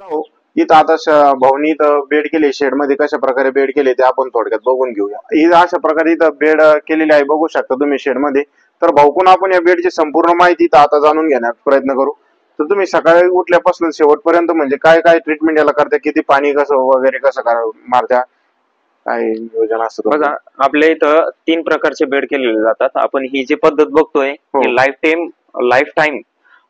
हो. इथं आता भाऊनी इथं बेड केले, शेड मध्ये कशा प्रकारे बेड केले ते आपण थोडक्यात बघून घेऊया. ही अशा प्रकारे इथं बेड केलेली आहे, बघू शकता तुम्ही शेड मध्ये. तर भाऊकडून आपण या बेडची संपूर्ण माहिती इथं आता जाणून घेण्याचा प्रयत्न करू. तर तुम्ही सकाळी उठल्यापासून शेवटपर्यंत म्हणजे काय काय ट्रीटमेंट याला करता, किती पाणी कसं वगैरे कसं मारत्या, काय नियोजन असतं तुमचं? बघा, आपल्या इथं 3 प्रकारचे बेड केलेले जातात. आपण ही जी पद्धत बघतोय हो. ही लाईफ टाइम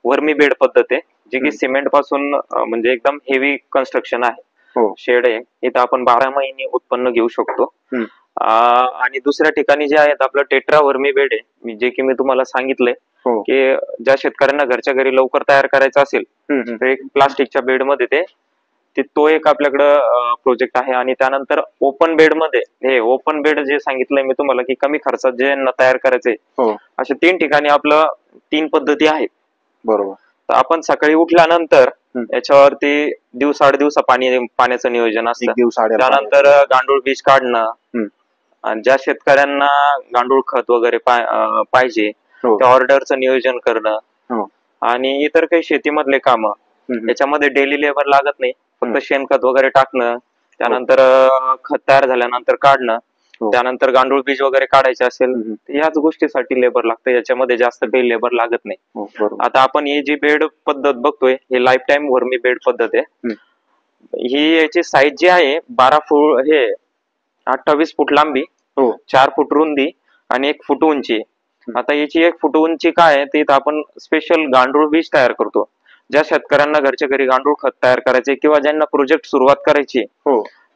वर्मी बेड पद्धत आहे, जी की सिमेंट पासून म्हणजे एकदम हेवी कन्स्ट्रक्शन आहे. हो. शेड आहे, इथं आपण 12 महिने उत्पन्न घेऊ शकतो. हम्म. आणि दुसऱ्या ठिकाणी जे आहेत आपलं टेट्रा वर्मी बेड आहे, जे की मी तुम्हाला सांगितलंय हो. की ज्या शेतकऱ्यांना घरच्या घरी लवकर तयार करायचं असेल तर एक प्लास्टिकच्या बेड मध्ये तो एक आपल्याकडं प्रोजेक्ट आहे. आणि त्यानंतर ओपन बेड मध्ये, हे ओपन बेड जे सांगितलंय मी तुम्हाला की कमी खर्चात जे तयार करायचंय, हो. अशा 3 ठिकाणी आपलं 3 पद्धती आहेत. बरोबर. तर आपण सकाळी उठल्यानंतर याच्यावरती दिवसाआड दिवसा पाण्याचं नियोजन असतं. त्यानंतर गांडूळ बीज काढणं, आणि ज्या शेतकऱ्यांना गांडूळ खत वगैरे पाहिजे त्या ऑर्डरचं नियोजन करणं, आणि इतर काही शेतीमधले काम याच्यामध्ये डेली लेबर लागत नाही, फक्त शेणखत वगैरे टाकणं, त्यानंतर खत तयार झाल्यानंतर काढणं, त्यानंतर गांडूळ बीज वगैरे काढायचे असेल याच गोष्टीसाठी लेबर लागतं. याच्यामध्ये जास्त काही लेबर लागत नाही. आता आपण ही जी बेड पद्धत बघतोय ही लाईफ टाइम वर्मी बेड पद्धत आहे. ही याची साईज जी आहे 12 फूट, हे 28 फूट लांबी, 4 फूट रुंदी आणि 1 फूट उंची. आता याची 1 फूट उंची काय आहे, ते आपण स्पेशल गांडूळ बीज तयार करतो. ज्या शेतकऱ्यांना घरच्या घरी गांडूळ खत तयार करायचे किंवा ज्यांना प्रोजेक्ट सुरुवात करायची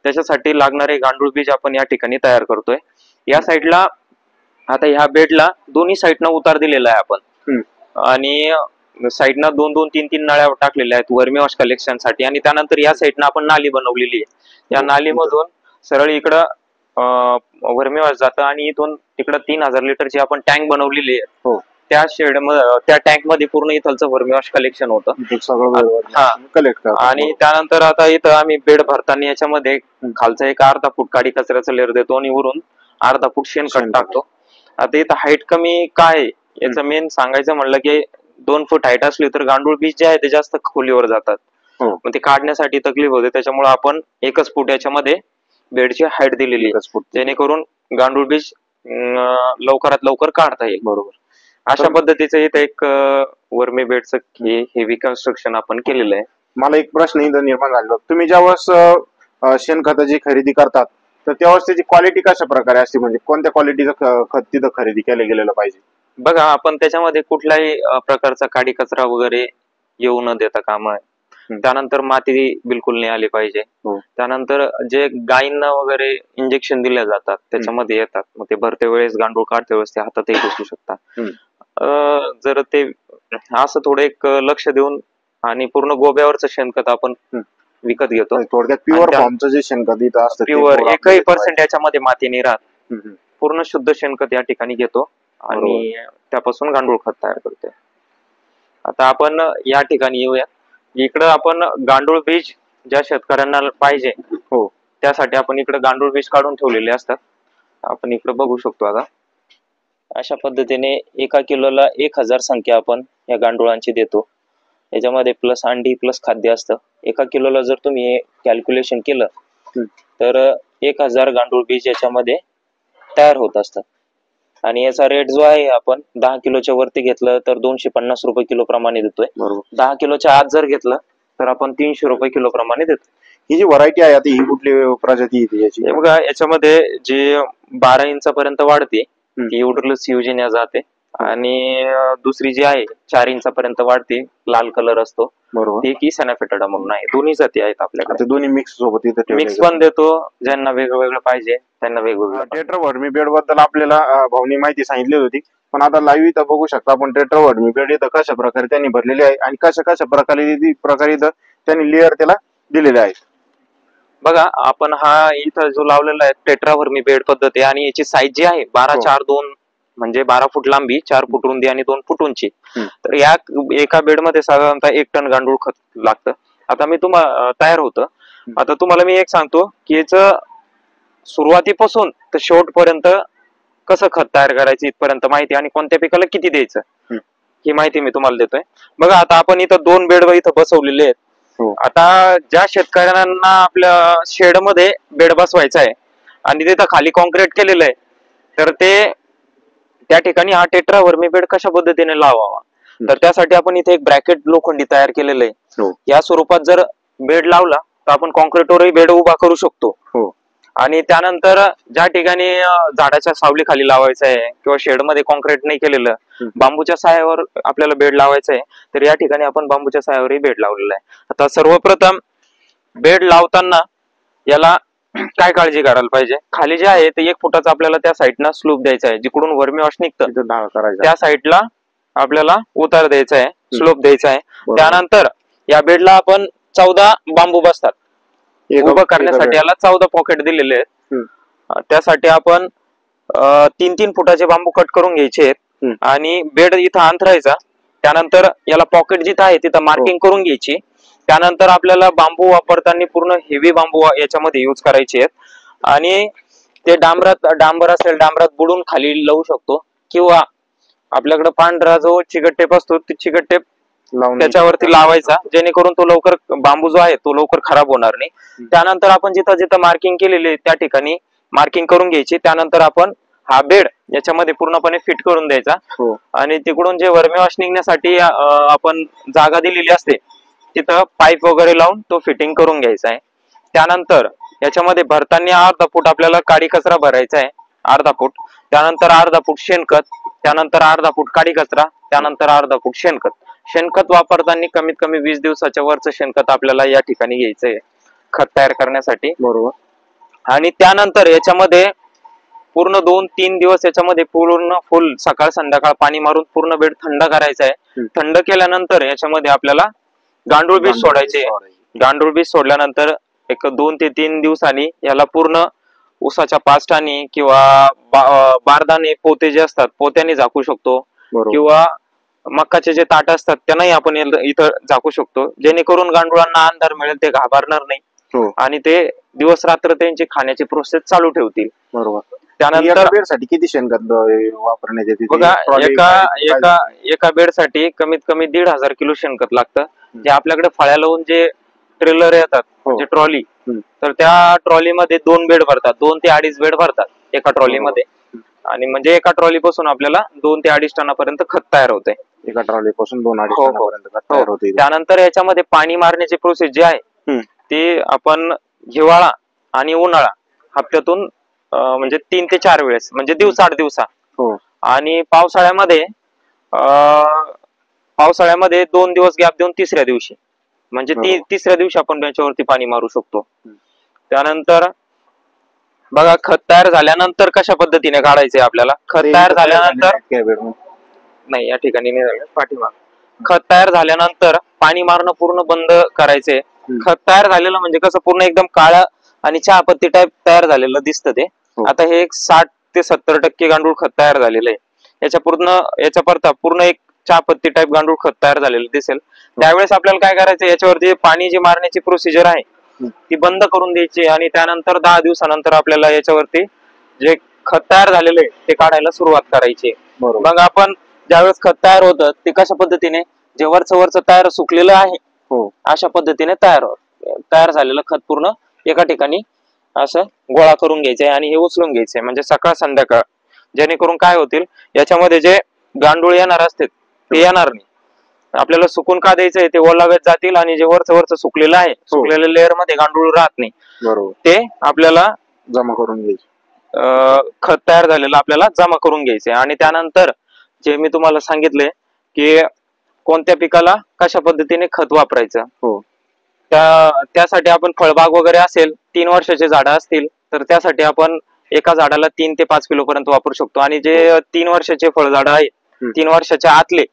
त्याच्यासाठी लागणारे गांडूळ बीज आपण या ठिकाणी तयार करतोय. या साईडला आता ह्या बेडला दोन्ही साईडनं उतार दिलेला आहे आपण, आणि साईडनं 2-2, 3-3 नळ्या टाकलेल्या आहेत वर्मी वॉश कलेक्शन साठी. आणि त्यानंतर या साईडनं आपण नाली बनवलेली आहे. या नालीमधून सरळ इकडं वर्मी वॉश जातं, आणि इथून तिकडं 3000 लिटरची आपण टँक बनवलेली आहे. त्या त्या टँक मध्ये पूर्ण इथलचं वर्मी वॉश कलेक्शन होतं. आणि त्यानंतर आता इथं आम्ही बेड भरताना याच्यामध्ये खालचा एक अर्धा फूट काडी कचऱ्याचा लेअर देतो आणि वरून अर्धा फूट शेणखत टाकतो. आता इथं हाईट कमी काय याचं मेन सांगायचं म्हणलं की 2 फूट हाईट असली तर गांडूळ बीज जे आहे ते जास्त खोलीवर जातात, मग ते काढण्यासाठी तकलीफ होते. त्याच्यामुळे आपण 1 फूट याच्यामध्ये बेडची हाईट दिलेली आहे, जेणेकरून गांडूळ बीज लवकरात लवकर काढता येईल. बरोबर. अशा पद्धतीचं इथं एक वर्मी बेडचं हेवी कन्स्ट्रक्शन आपण केलेलं आहे. मला एक प्रश्न इथं निर्माण झाला, तुम्ही ज्यावेळेस शेणखताची खरेदी करतात तर त्यावेळेस त्याची क्वालिटी कशा प्रकारे असते, म्हणजे कोणत्या क्वालिटीचं खत तिथं खरेदी केलं गेलेलं पाहिजे? बघा, आपण त्याच्यामध्ये कुठल्याही प्रकारचा काडी कचरा वगैरे येऊ न देता कामा आहे. त्यानंतर माती बिलकुल नाही आली पाहिजे. त्यानंतर जे गायींना वगैरे इंजेक्शन दिले जातात त्याच्यामध्ये येतात, मग ते भरते वेळेस गांडूळ काढते वेळेस ते हातातही घुसू शकतात. जर ते असं थोडं एक लक्ष देऊन, आणि पूर्ण गोब्यावरचं शेणखत आपण विकत घेतो. थोडक्यात प्युअर फॉर्मचं जे शेणखत इथं असतं, प्युअर 1% याच्यामध्ये माती नाही राहत, पूर्ण शुद्ध शेणखत या ठिकाणी घेतो आणि त्यापासून गांडूळ खत तयार करतोय. आता आपण या ठिकाणी येऊया. इकडं आपण गांडूळ बीज ज्या शेतकऱ्यांना पाहिजे त्यासाठी आपण इकडे गांडूळ बीज काढून ठेवलेले असतात. आपण इकडे बघू शकतो. आता अशा पद्धतीने 1 किलोला 1000 संख्या आपण या गांडुळांची देतो. याच्यामध्ये प्लस अंडी प्लस खाद्य असतं. 1 किलोला जर तुम्ही कॅल्क्युलेशन केलं तर 1000 गांडूळ बीज याच्यामध्ये तयार होत असतात. आणि याचा रेट जो आहे आपण 10 किलोच्या वरती घेतलं तर 250 रुपये किलो प्रमाणे देतोय. 10 किलोच्या आत जर घेतलं तर आपण 300 रुपये किलो प्रमाणे देतो. ही जी व्हरायटी आहे आता, ही कुठली प्रजाती येते याची? बघा, याच्यामध्ये जे 12 इंचापर्यंत वाढते ती युडरलस युजिनिया जाते, आणि दुसरी जी आहे 4 इंचापर्यंत वाढते, लाल कलर असतो, ती की सॅनाफेटाडा म्हणून आहे. दोन्ही जाती आहेत आपल्याकडे. दोन्ही मिक्स सोबत इथे मिक्स पण देतो, ज्यांना वेगवेगळं पाहिजे त्यांना वेगवेगळं. टेट्रा वर्मी बेड बद्दल आपल्याला भाऊनी माहिती सांगितली होती, पण आता लाईव्ह इथं बघू शकता आपण टेट्रा वर्मी बेड इथं कशा प्रकारे त्यांनी भरलेली आहे आणि कशा प्रकारे इथं त्यांनी लेअर त्याला दिलेले आहेत. बघा, आपण हा इथं जो लावलेला आहे टेट्रा वर्मी बेड पद्धत आहे, आणि याची साईज जी आहे 12-4-2 म्हणजे 12 फूट लांबी, 4 फूट रुंदी आणि 2 फूट उंची. तर या एका बेड मध्ये साधारणतः 1 टन गांडूळ खत लागतं. आता मी तुम्हाला तयार होतं. आता तुम्हाला मी एक सांगतो की याचं सुरुवातीपासून तर शेवटपर्यंत कसं खत तयार करायचं इथपर्यंत माहिती, आणि कोणत्या पिकाला किती द्यायचं ही माहिती मी तुम्हाला देतोय. बघा, आता आपण इथं 2 बेड इथं बसवलेले आहेत. आता ज्या शेतकऱ्यांना आपल्या शेडमध्ये बेड बसवायचा आहे आणि तिथं खाली कॉन्क्रीट केलेलं आहे, तर ते त्या ठिकाणी हा टेट्रा वर्मी बेड कशा पद्धतीने लावावा, तर त्यासाठी आपण इथे एक ब्रॅकेट लोखंडी तयार केलेलं आहे. या स्वरूपात जर बेड लावला तर आपण कॉन्क्रीटवरही बेड उभा करू शकतो. आणि त्यानंतर ज्या ठिकाणी झाडाच्या सावली खाली लावायचं आहे किंवा शेडमध्ये कॉन्क्रीट नाही केलेलं, बांबूच्या साह्यावर आपल्याला बेड लावायचं आहे, तर या ठिकाणी आपण बांबूच्या साह्यावरही बेड लावलेला आहे. आता सर्वप्रथम बेड लावताना याला काय काळजी करायला पाहिजे, खाली जे आहे ते 1 फुटाचा आपल्याला त्या साईडनं स्लूप द्यायचा आहे, जिकडून वर्मी वॉश निघतं त्या साईडला आपल्याला उतार द्यायचा आहे, स्लोप द्यायचा आहे. त्यानंतर या बेडला आपण 14 बांबू बसतात उभं करण्यासाठी, याला 14 पॉकेट दिलेले आहेत. त्यासाठी आपण 3-3 फुटाचे बांबू कट करून घ्यायचे आहेत आणि बेड इथं अंथरायचा. त्यानंतर याला पॉकेट जिथं आहे तिथं मार्किंग करून घ्यायची. त्यानंतर आपल्याला बांबू वापरताना पूर्ण हेवी बांबू याच्यामध्ये यूज करायचे आहेत आणि ते डांबर असेल डांबरात बुडून खाली लावू शकतो, किंवा आपल्याकडे पांढरा जो चिकट टेप असतो ते चिकट टेप त्याच्यावरती लावायचा, जेणेकरून तो लवकर बांबू जो आहे तो लवकर खराब होणार नाही. त्यानंतर आपण जिथं जिथं मार्किंग केलेली त्या ठिकाणी मार्किंग करून घ्यायची. त्यानंतर आपण हा बेड याच्यामध्ये पूर्णपणे फिट करून द्यायचा आणि तिकडून जे वर्मी वॉश निघण्यासाठी आपण जागा दिलेली असते तिथं पाईप वगैरे लावून तो फिटिंग करून घ्यायचा आहे. त्यानंतर याच्यामध्ये भरताना अर्धा फूट आपल्याला काडी कचरा भरायचा आहे, अर्धा फूट. त्यानंतर अर्धा फूट शेणखत, त्यानंतर अर्धा फूट काडी कचरा, त्यानंतर अर्धा फूट शेणखत. शेणखत वापरताना कमीत कमी 20 दिवसाच्या वरचं शेणखत आपल्याला या ठिकाणी घ्यायचंय खत तयार करण्यासाठी. बरोबर. आणि त्यानंतर याच्यामध्ये पूर्ण 2-3 दिवस याच्यामध्ये पूर्ण फुल सकाळ संध्याकाळ पाणी मारून पूर्ण बेड थंड करायचा आहे. थंड केल्यानंतर याच्यामध्ये आपल्याला गांडूळ बीज सोडायचे. गांडूळ बीज सोडल्यानंतर एक 2 ते 3 दिवसांनी याला पूर्ण ऊसाच्या पास्टाने किंवा बारदाने पोते जे असतात पोत्याने झाकू शकतो, किंवा मकाचे जे ताट असतात त्यांनाही आपण इथं झाकू शकतो, जेणेकरून गांडुळांना अंधार मिळेल, ते घाबरणार नाही आणि ते दिवस रात्र त्यांची खाण्याची प्रोसेस चालू ठेवतील. बरोबर. त्यानंतर साठी किती शेणखत वापरण्यात येते? बघा, एका बेड साठी कमीत कमी 1,500 किलो शेणखत लागतं. जे आपल्याकडे फळ्या लावून जे ट्रेलर येतात, जे ट्रॉली, तर त्या ट्रॉलीमध्ये 2 बेड भरतात, 2 ते 2.5 बेड भरतात एका ट्रॉलीमध्ये. आणि म्हणजे एका ट्रॉली पासून आपल्याला 2 ते 2.5 टनापर्यंत खत तयार होते. एका ट्रॉली पासून 2-2.5 टनापर्यंत खत तयार होते. त्यानंतर याच्यामध्ये पाणी मारण्याची प्रोसेस जी आहे ती आपण हिवाळा आणि उन्हाळा हप्त्यातून म्हणजे 3 ते 4 वेळेस, म्हणजे 8 दिवसा. आणि पावसाळ्यामध्ये 2 दिवस गॅप देऊन तिसऱ्या दिवशी, म्हणजे तिसऱ्या दिवशी आपण त्याच्यावरती पाणी मारू शकतो. त्यानंतर बघा, खत तयार झाल्यानंतर कशा पद्धतीने काढायचंय आपल्याला. खत तयार झाल्यानंतर नाही, या ठिकाणी नाही झालं, पाठीमाग. खत तयार झाल्यानंतर पाणी मारणं पूर्ण बंद करायचंय. खत तयार झालेलं म्हणजे कसं पूर्ण एकदम काळं आणि चहापत्ती टाईप तयार झालेलं दिसतं ते. आता हे एक 60 ते 70% गांडूळ खत तयार झालेलं आहे. याच्या परता पूर्ण एक चहापत्ती टाईप गांडूळ खत तयार झालेलं दिसेल. त्यावेळेस आपल्याला काय करायचं, याच्यावरती पाणी जी मारण्याची प्रोसिजर आहे ती बंद करून द्यायची आणि त्यानंतर 10 दिवसानंतर आपल्याला याच्यावरती जे खत तयार झालेलं आहे ते काढायला सुरुवात करायची. मग आपण ज्यावेळेस खत तयार होतं ते कशा पद्धतीने, जे वरचं तयार सुकलेलं आहे अशा पद्धतीने तयार झालेलं खत पूर्ण एका ठिकाणी असं गोळा करून घ्यायचंय आणि हे उचलून घ्यायचंय, म्हणजे सकाळ संध्याकाळ. जेणेकरून काय होतील, याच्यामध्ये जे गांडूळ येणार असतील ते येणार नाही. आपल्याला सुकून का द्यायचंय, ते ओलाव्यात जातील आणि जे वरचं सुकलेलं आहे, सुकलेल्या लेअर मध्ये गांडूळ राहत नाही, ते आपल्याला जमा करून घ्यायचे. खत तयार झालेलं आपल्याला जमा करून घ्यायचंय. आणि त्यानंतर जे मी तुम्हाला सांगितले की कोणत्या पिकाला कशा पद्धतीने खत वापरायचं, त्यासाठी आपण फळबाग वगैरे असेल, 3 वर्षाचे झाडं असतील तर त्यासाठी आपण एका झाडाला 3 ते 5 किलो पर्यंत वापरू शकतो. आणि जे 3 वर्षाचे फळझाड आहे, 3 वर्षाच्या आतले,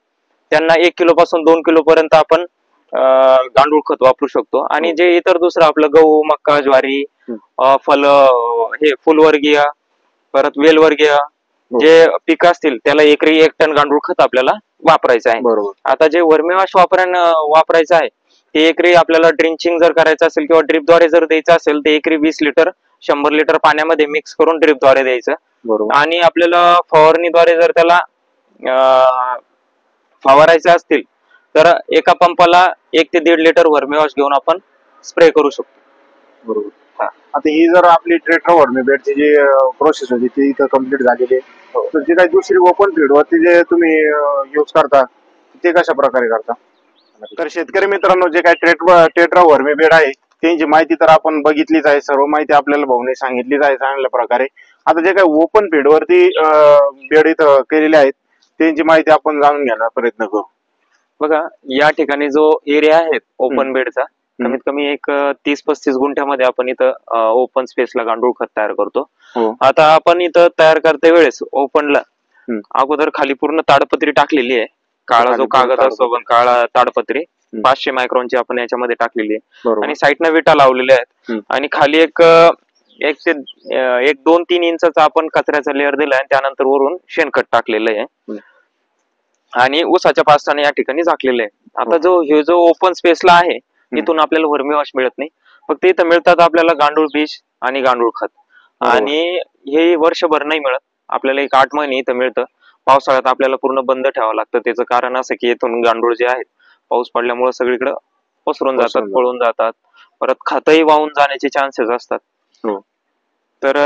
त्यांना 1 किलो पासून 2 किलो पर्यंत आपण गांडूळ खत वापरू शकतो. आणि जे इतर दुसरं आपलं गहू, मका, ज्वारी, फुलवर्गीय, परत वेलवर्गीय जे पीक असतील त्याला एकरी 1 टन गांडूळ खत आपल्याला वापरायचं आहे. आता जे वर्मी वॉश वापरायचं आहे ते एकरी आपल्याला ड्रिंचिंग जर करायचं असेल किंवा ड्रिपद्वारे जर द्यायचं असेल तर एकरी 20 लिटर 100 लिटर पाण्यामध्ये मिक्स करून ड्रिपद्वारे द्यायचं. आणि आपल्याला फवारणीद्वारे जर त्याला फवारायचे असतील तर एका पंपाला 1 ते 1.5 लिटर वर्मी वॉश घेऊन आपण स्प्रे करू शकतो. बरोबर. आता ही जर आपली ट्रेक्टर वर्मी बेडची जी प्रोसेस होती ती इथं कम्प्लीट झालेली आहे, तर जी काही दुसरी ओपन फीड वरती जे तुम्ही यूज करता ते कशा प्रकारे करता? तर शेतकरी मित्रांनो, जे काही टेट्रा वर्मी बेड आहे त्यांची माहिती तर आपण बघितलीच आहे, सर्व माहिती आपल्याला भाऊने सांगितलीच आहे चांगल्या प्रकारे. आता जे काही ओपन फीड वरती बेड इथं केलेले आहेत त्यांची माहिती आपण जाणून घेण्याचा प्रयत्न करू. बघा, या ठिकाणी जो एरिया आहे ओपन बेडचा, कमीत कमी एक 30-35 गुंठ्यामध्ये आपण इथं ओपन स्पेसला गांडूळ खत तयार करतो. आता आपण इथं तयार करते वेळेस ओपनला अगोदर खाली पूर्ण ताडपत्री टाकलेली आहे. काळा जो कागद असतो पण काळा ताडपत्री 500 मायक्रॉनची आपण याच्यामध्ये टाकलेली आहे आणि साईडनं विटा लावलेल्या आहेत आणि खाली एक 2-3 इंचाचा आपण कचऱ्याचा लेअर दिलाय आणि त्यानंतर वरून शेणखत टाकलेलं आहे आणि ऊसाच्या पास्ताने या ठिकाणी झाकलेलं आहे. आता हे जो ओपन स्पेसला आहे इथून आपल्याला वर्मी वॉश मिळत नाही, फक्त इथं मिळतात आपल्याला गांडूळ बीज आणि गांडूळ खत. आणि हे वर्षभर नाही मिळत, आपल्याला एक 8 महिने इथं मिळतं. पावसाळ्यात आपल्याला पूर्ण बंद ठेवावं लागतं. त्याचं कारण असं की इथून गांडूळ जे आहेत पाऊस पडल्यामुळे सगळीकडे पसरून जातात, पळून जातात, परत खतही वाहून जाण्याचे चान्सेस असतात. तर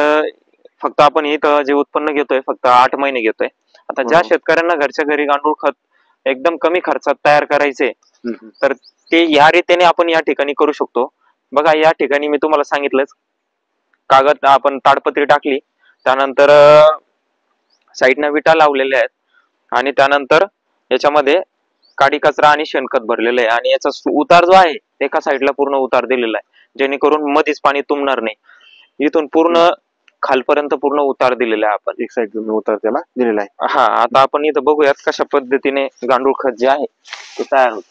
फक्त आपण इथं जे उत्पन्न घेतोय फक्त 8 महिने घेतोय. आता ज्या शेतकऱ्यांना घरच्या घरी गांडूळ खत एकदम कमी खर्चात तयार करायचे तर ते या रीतीने आपण या ठिकाणी करू शकतो. बघा, या ठिकाणी मी तुम्हाला सांगितलंच, कागद आपण ताडपत्री टाकली, त्यानंतर साईडनं विटा लावलेल्या आहेत आणि त्यानंतर याच्यामध्ये काडी कचरा आणि शेणखत भरलेलं आहे आणि याचा उतार जो आहे एका साईडला पूर्ण उतार दिलेला आहे, जेणेकरून मध्येच पाणी तुंबणार नाही. इथून पूर्ण खालपर्यंत पूर्ण उतार दिलेला आहे आपण, एक साईड उतार त्याला दिलेला आहे. हा, आता आपण इथं बघूयात कशा पद्धतीने गांडूळ खत जे आहे ते तयार होत.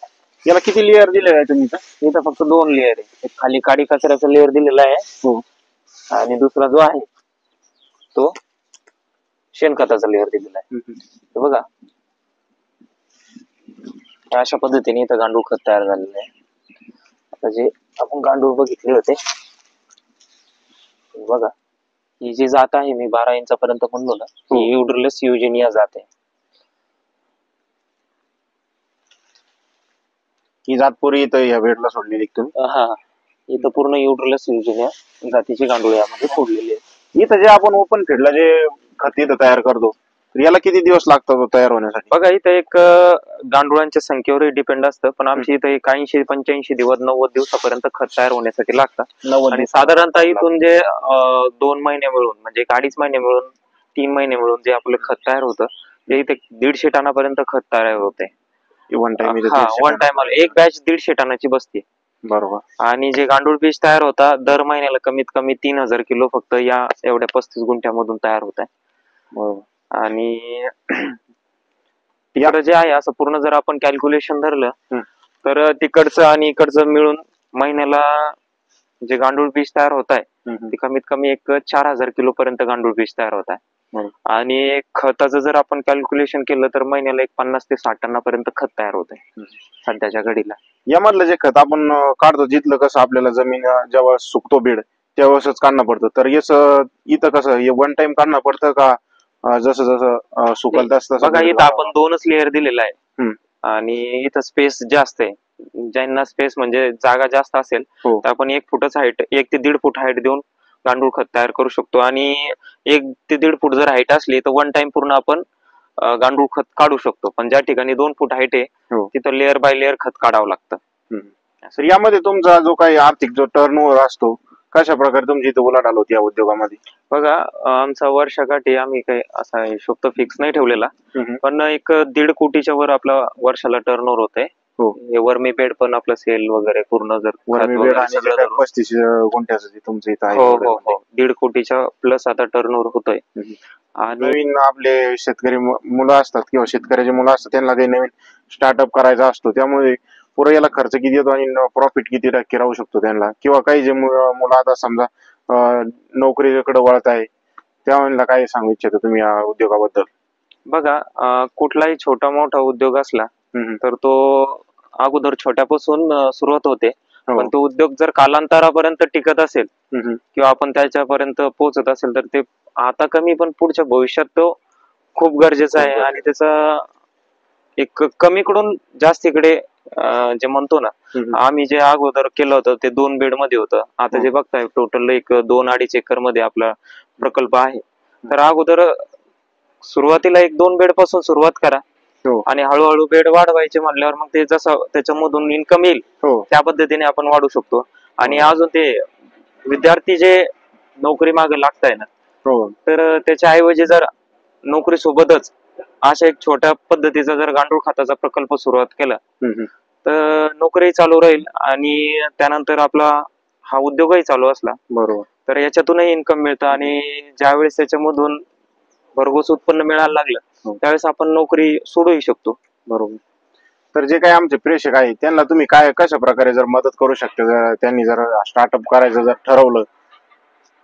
याला किती लेअर दिलेला आहे तुम्ही? इथं फक्त 2 लेअर आहे. एक खाली काडी कचऱ्याचा लेअर दिलेला आहे आणि दुसरा जो आहे तो शेणखताचा लेअर दिलेला आहे. बघा, अशा पद्धतीने इथं गांडूळ खत तयार झालेलं आहे. आता जे आपण गांडूळ बघितले होते बघा, ही जी जात आहे मी 12 इंचापर्यंत म्हणलो ना, ही युड्रिलस युजेनिया जात आहे. ही जात पुरी इथं या बेडला सोडलेली तुम्ही? हा, इथं पूर्ण युड्रिलस युजेनिया जातीची गांडूळ यामध्ये सोडलेली आहे. इथं जे आपण ओपन फीडला जे खत इथं तयार करतो याला किती दिवस लागतात तयार होण्यासाठी? बघा, इथं एक गांडुळांच्या संख्येवर डिपेंड असतं, पण आमच्या इथं एक 80-85 दिवस 90 दिवसापर्यंत खत तयार होण्यासाठी लागतात. आणि साधारणतः इथून जे 2 महिने मिळून म्हणजे 2.5 महिने मिळून 3 महिने मिळून जे आपलं खत तयार होतं ते इथे 150 टनापर्यंत खत तयार होते. वन टाइम एक बॅच 150 टनाची बसते. बरोबर. आणि जे गांडूळ बीज तयार होता दर महिन्याला कमीत कमी 3000 किलो फक्त या एवढ्या 35 गुंठ्यामधून तयार होत आहे. बरोबर. आणि जे आहे असं पूर्ण जर आपण कॅल्क्युलेशन धरलं तर तिकडचं आणि इकडचं मिळून महिन्याला जे गांडूळ बीज तयार होत आहे ते कमीत कमी एक 4000 किलो पर्यंत गांडूळ बीज तयार होत आहे. आणि खताचं जर आपण कॅल्क्युलेशन केलं तर महिन्याला एक 50 ते 60 टनापर्यंत खत तयार होत आहे सध्याच्या घडीला. यामधलं जे खत आपण काढतो जिथलं कसं आपल्याला जमीन जेव्हा सुकतो बेड त्यावेळेसच काढणं पडतं, तर याच इथं कसं हे वन टाइम काढणं पडतं का जसं जसं सुकल तसं? बघा, इथं आपण 2च लेअर दिलेला आहे आणि इथं स्पेस जास्त आहे. ज्यांना स्पेस म्हणजे जागा जास्त असेल तर आपण 1 फुटच हाईट 1 ते 1.5 फूट हाईट देऊन गांडूळ खत तयार करू शकतो. आणि 1 ते 1.5 फूट जर हाईट असली तर वन टाइम पूर्ण आपण गांडूळ खत काढू शकतो. पण ज्या ठिकाणी 2 फूट हाईट आहे तिथं लेअर बाय लेअर खत काढावं लागतं. तर यामध्ये तुमचा जो काही आर्थिक जो टर्नओव्हर असतो कशा प्रकारे तुमची इथं उलाढाल होती या उद्योगामध्ये? बघा, आमचा वर्षाकाठी आम्ही काही असा हिशोब तर फिक्स नाही ठेवलेला, पण एक 1.5 कोटीच्या वर आपला वर्षाला टर्नओव्हर होते. हे वर्मी बेड पण आपलं सेल वगैरे पूर्ण जर 35 गुंठ्याचं तुमचं इथं आहे. 1.5 कोटीच्या प्लस आता टर्नओव्हर होतोय. आणि नवीन आपले शेतकरी मुलं असतात किंवा शेतकऱ्याचे मुलं असतात त्यांना काही नवीन स्टार्टअप करायचा असतो, त्यामुळे पुढे याला खर्च किती येतो आणि प्रॉफिट किती टक्के राहू शकतो त्यांना, किंवा काही जे मुलं आता समजा नोकरीकडे वळत आहे त्यावेळेला काय सांगू इच्छिता तुम्ही या उद्योगाबद्दल? बघा, कुठलाही छोटा मोठा उद्योग असला तर तो अगोदर छोट्यापासून सुरुवात होते, पण तो उद्योग जर कालांतरापर्यंत टिकत असेल किंवा आपण त्याच्यापर्यंत पोहोचत असेल तर ते आता कमी पण पुढच्या भविष्यात तो खूप गरजेचा आहे आणि त्याचा एक कमीकडून जास्तीकडे जे म्हणतो ना, आम्ही जे अगोदर केलं होतं ते 2 बेड मध्ये होतं. आता जे बघताय टोटल एक 2-2.5 एकर मध्ये आपला प्रकल्प आहे. तर अगोदर सुरुवातीला एक 2 बेड पासून सुरुवात करा आणि हळूहळू बेड वाढवायचे म्हणल्यावर मग ते जसं त्याच्यामधून इन्कम येईल त्या पद्धतीने आपण वाढू शकतो. आणि अजून ते विद्यार्थी जे नोकरी मागे लागताय ना, तर त्याच्या ऐवजी जर नोकरी सोबतच अशा एक छोट्या पद्धतीचा जर गांडूळ खताचा प्रकल्प सुरुवात केला तर नोकरी चालू राहील आणि त्यानंतर आपला हा उद्योगही चालू असला बरोबर तर याच्यातूनही इन्कम मिळतं. आणि ज्यावेळेस त्याच्यामधून भरघोस उत्पन्न मिळायला लागलं त्यावेळेस आपण नोकरी सोडूही शकतो. बरोबर. तर जे काही आमचे प्रेक्षक आहेत त्यांना तुम्ही काय कशा प्रकारे जर मदत करू शकता, त्यांनी जर स्टार्टअप करायचं जर ठरवलं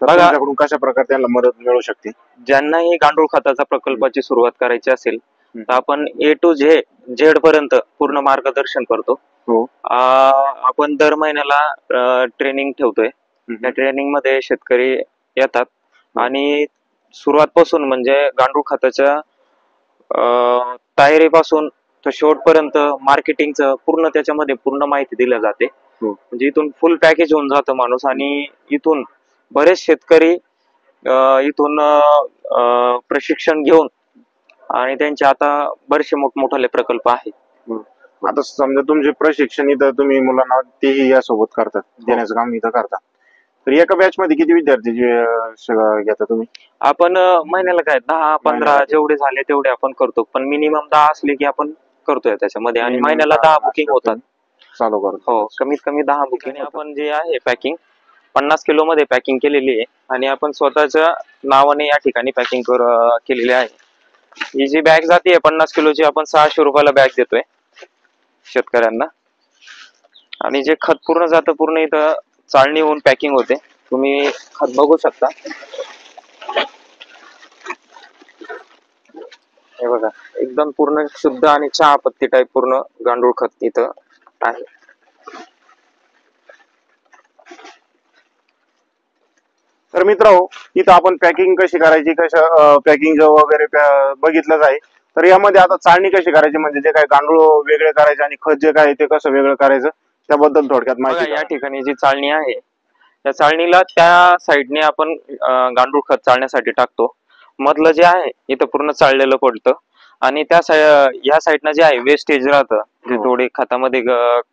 तर तुमच्याकडून कशा प्रकारे त्यांना मदत मिळू शकते? ज्यांनाही गांडूळ खताचा प्रकल्पाची सुरुवात करायची असेल तर आपण A to Z पर्यंत पूर्ण मार्गदर्शन करतो. आपण दर महिन्याला ट्रेनिंग ठेवतोय. त्या ट्रेनिंग मध्ये शेतकरी येतात आणि सुरुवातपासून म्हणजे गांडूळ खताच्या तयारीपासून तर शेवटपर्यंत मार्केटिंगचं पूर्ण त्याच्यामध्ये पूर्ण माहिती दिली जाते. म्हणजे इथून फुल पॅकेज होऊन जातं माणूस आणि इथून बरेच शेतकरी इथून प्रशिक्षण घेऊन आणि त्यांचे आता बरेचसे मोठमोठाले प्रकल्प आहेत. आता समजा तुमचे प्रशिक्षण इथं तुम्ही मुलांना तेही यासोबत करतात, देण्याचं काम इथं करतात, तर एका बॅच मध्ये किती विद्यार्थी घेता तुम्ही? आपण महिन्याला काय 10-15 जेवढे झाले तेवढे आपण करतो, पण मिनिमम 10 असले की आपण करतोय त्याच्यामध्ये. आणि महिन्याला 10 बुकिंग होतात चालू करतो. हो, कमीत कमी 10 बुकिंग. आपण जे आहे पॅकिंग 50 किलो मध्ये पॅकिंग केलेली आहे आणि आपण स्वतःच्या नावाने या ठिकाणी पॅकिंग केलेली आहे. ही जी बॅग जाते 50 किलोची आपण 600 रुपयाला बॅग देतोय शेतकऱ्यांना. आणि जे खत पूर्ण जातं पूर्ण इथं चाळणी होऊन पॅकिंग होते. तुम्ही खत बघू शकता, हे बघा एकदम पूर्ण शुद्ध आणि चहा पत्ती टाईप पूर्ण गांडूळ खत इथं आहे. तर मित्रांनो, इथं आपण पॅकिंग कशी करायची, कसं पॅकिंग वगैरे बघितलं आहे. तर यामध्ये आता चाळणी कशी करायची, म्हणजे जे काही गांडूळ वेगळे करायचे आणि खत जे काय ते कसं वेगळं करायचं त्याबद्दल थोडक्यात माहिती. या ठिकाणी जी चाळणी आहे त्या चाळणीला त्या साईडने आपण गांडूळ खत चाळण्यासाठी टाकतो. मधलं जे आहे इथं पूर्ण चाळलेलं पडतं आणि त्या या साईडनं जे आहे वेस्टेज राहतं, जे थोडे खतामध्ये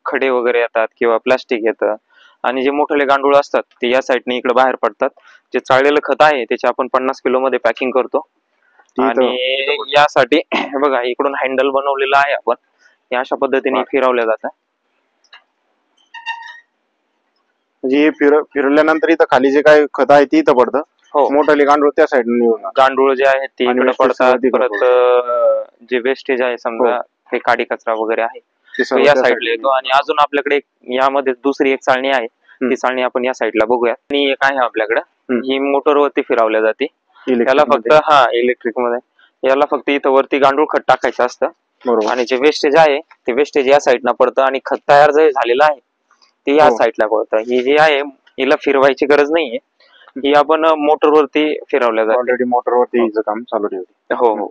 खडे वगैरे येतात किंवा प्लास्टिक येतं आणि जे मोठे गांडूळ असतात ते या साईडने इकडे बाहेर पडतात. जे चाळलेलं खत आहे त्याचे आपण 50 किलो मध्ये पॅकिंग करतो. आणि यासाठी बघा इकडून हँडल बनवलेलं आहे आपण, हे अशा पद्धतीने फिरवल्या जातं. म्हणजे फिरल्यानंतर इथं खाली जे काही खत आहे ते इथं पडतं. मोठाले गांडूळ त्या साईडने निघून गांडूळ जे आहेत ते इकडे पडतात. परत जे वेस्टेज आहे समजा ते काडी कचरा वगैरे आहे या साईडला येतो. आणि अजून आपल्याकडे यामध्ये दुसरी एक चाळणी आहे, ती चाळणी आपण या साईडला बघूया. आणि एक आहे आपल्याकडे, ही मोटरवरती फिरवल्या जाते. याला फक्त इलेक्ट्रिक मध्ये याला फक्त इथं वरती गांडूळ खत टाकायचं असतं आणि जे वेस्टेज आहे ते वेस्टेज या साईडला पडतं आणि खत तयार जे झालेलं आहे ते या साईडला पडतं. ही जी आहे हिला फिरवायची गरज नाहीये, ही आपण मोटरवरती फिरवल्या जाते. ऑलरेडी मोटरवरती काम चालू ठेवते. हो.